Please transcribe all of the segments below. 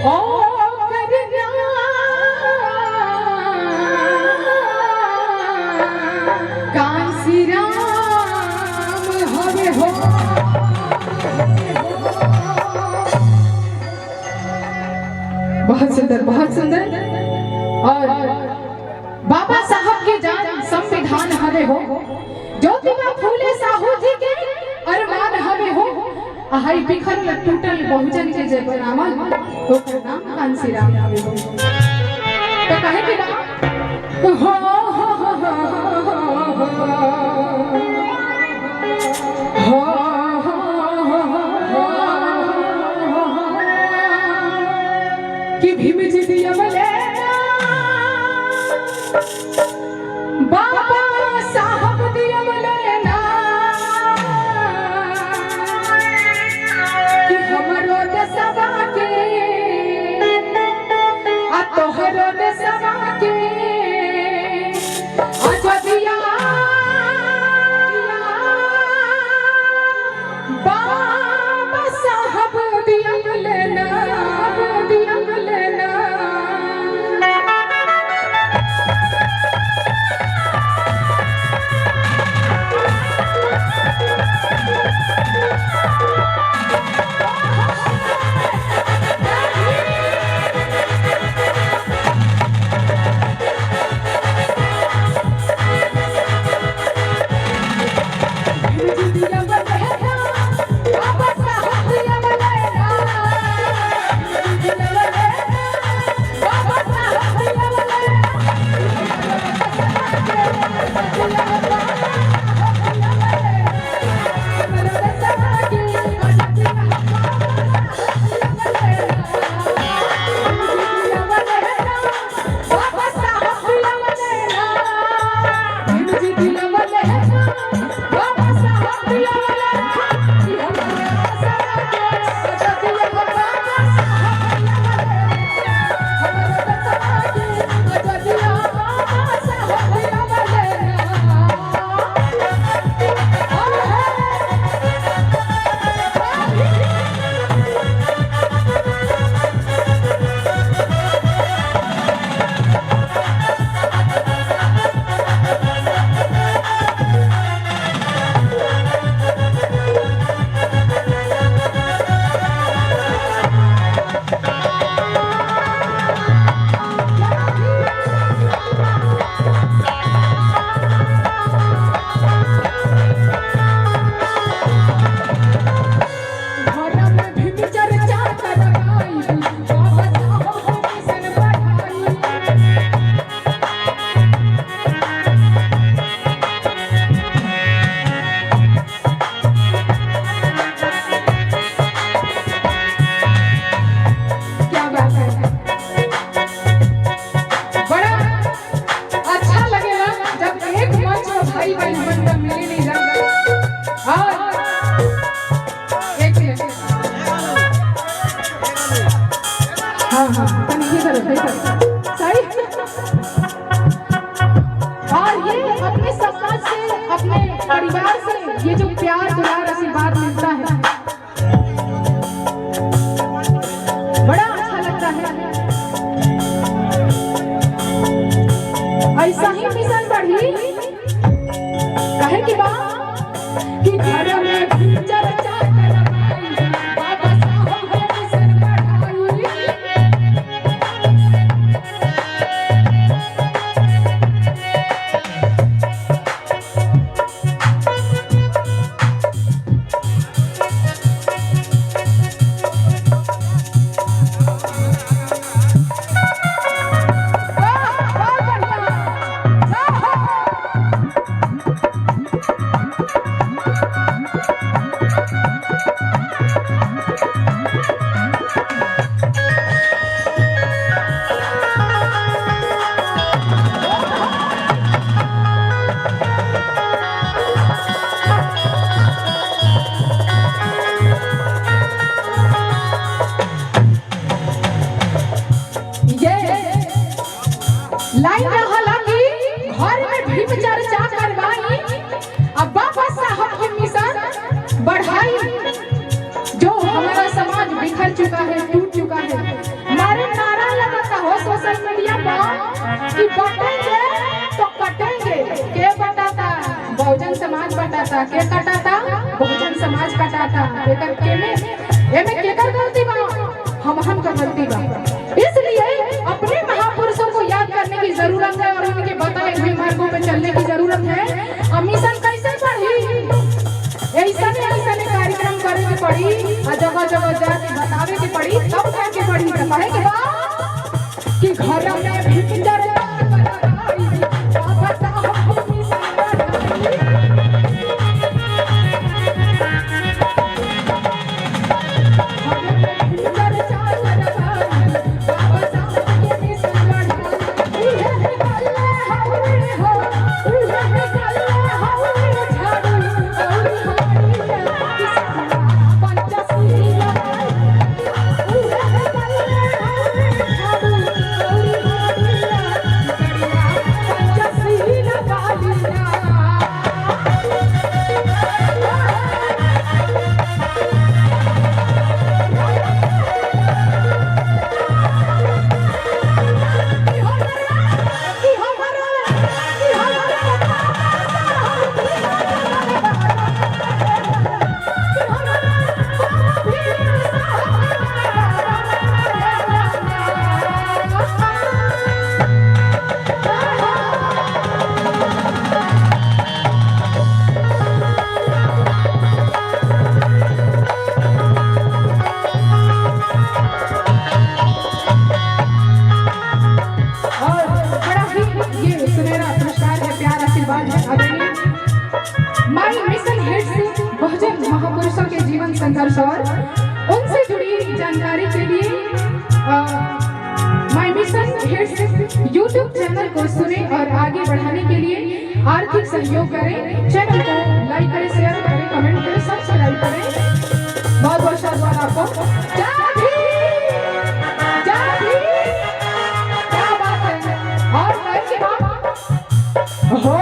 ओ करना कांसी राम हवे हो। बहुत सुंदर, बहुत सुंदर। और बाबा साहब के जान संविधान हवे हो, ज्योतिबा फूले साहू जी के अरमान हवे हो। हाय बिखरल टूटल बहुजन के जय बनावल ओकर नाम कांसी राम हवे हो। तो कहे कि हो कि भीम जी दिया बोले बाबा साहब दिया बोले ना कि हमरो देशवा के आ तोहरो देशवा के आजादिया बाबा साहब दिया बोले ना, दिया बोले ना। और ये अपने समाज से, अपने परिवार से ये जो प्यार दुलार आशीर्वाद मिलता है बड़ा अच्छा लगता है। ऐसा ही मिशन बढ़ी कहे की बात कि घर में चर्चा बाबा साहब है मिशन बढ़ाई। लाइन हालांकि घर में भीम चर्चा करवाई, अब बाबा साहब की मिशन बढ़ाई। जो हमारा समाज बिखर चुका है, टूट चुका है, था, के कटाता बहुजन समाज कटाता। एकर केने एमे केकर गलती बा? हम का गलती बा। इसलिए अपने महापुरुषों को याद करने की जरूरत है और उनके बताए हुए मार्गों पे चलने की जरूरत है। और मिशन कैसे बढ़ी? ऐसा कार्यक्रम करे के पड़ी और जगह जगह जाके बतावे के पड़ी, तब जाके बढ़ी। तो कहे के बा कि घर में भीतर महापुरुषों के जीवन संघर्ष और उनसे जुड़ी जानकारी के लिए माय मिशन हिट्स यूट्यूब चैनल को सुने और आगे बढ़ाने के लिए आर्थिक सहयोग करें। चैनल को लाइक करें, शेयर करें, कमेंट करें, सब्सक्राइब करें। बहुत बहुत शुक्रिया आपको। क्या बात है। और हो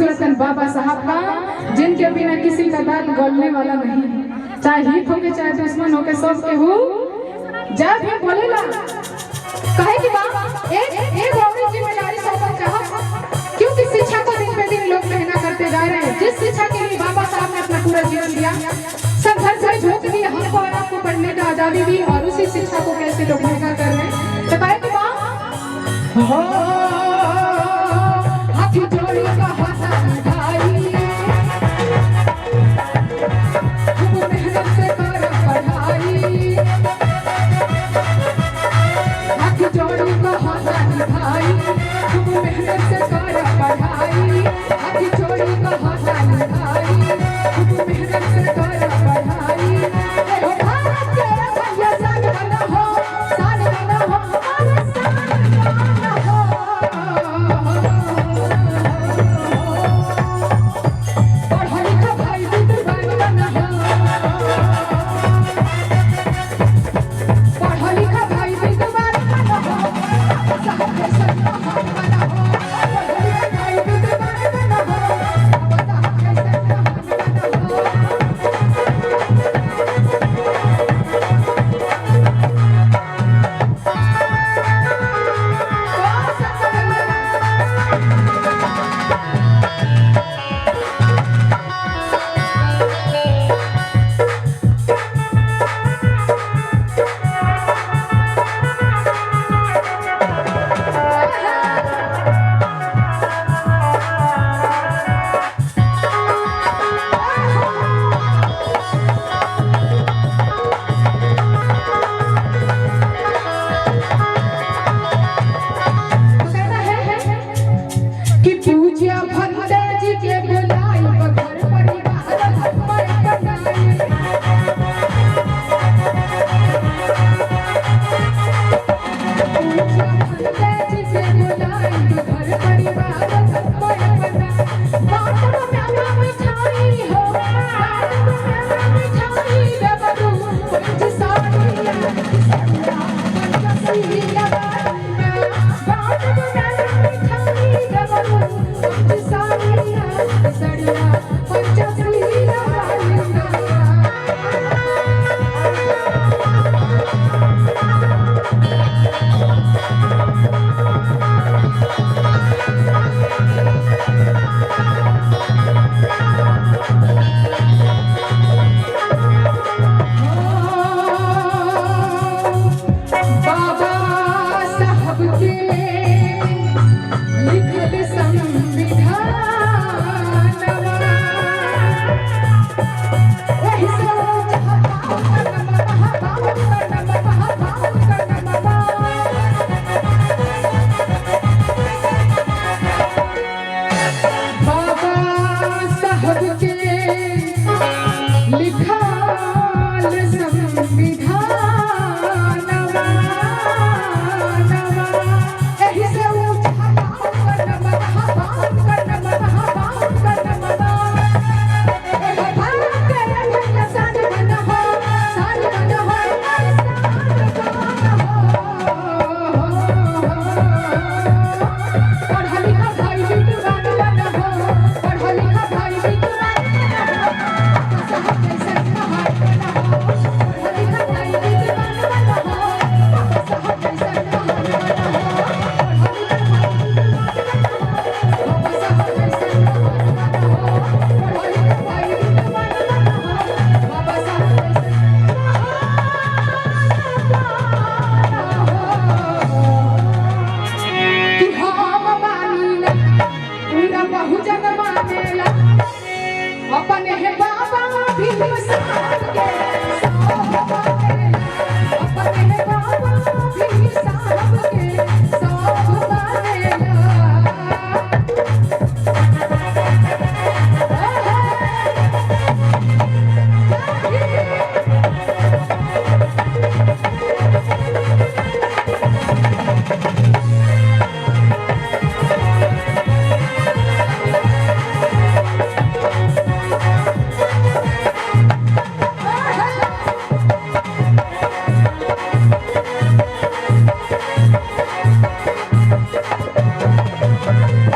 रतन बाबा साहब का, जिनके बिना किसी का दाल गलने वाला नहीं। चाहे हित हो के चाहे दुश्मन हो के, सब के हो जब भी बोलेला कहे कि बाप एक और जिम्मेदारी सौंपना चाहा, क्योंकि शिक्षा को दिन पे दिन लोग मेहनत करते जा रहे हैं। जिस शिक्षा के लिए बाबा साहब ने अपना पूरा जीवन दिया, संघर्ष में झोंक दिया हमको और आपको पढ़ने का आजादी दी, और उसी शिक्षा को कैसे लोग महंगा कर रहे हैं। तो कहे कि बाप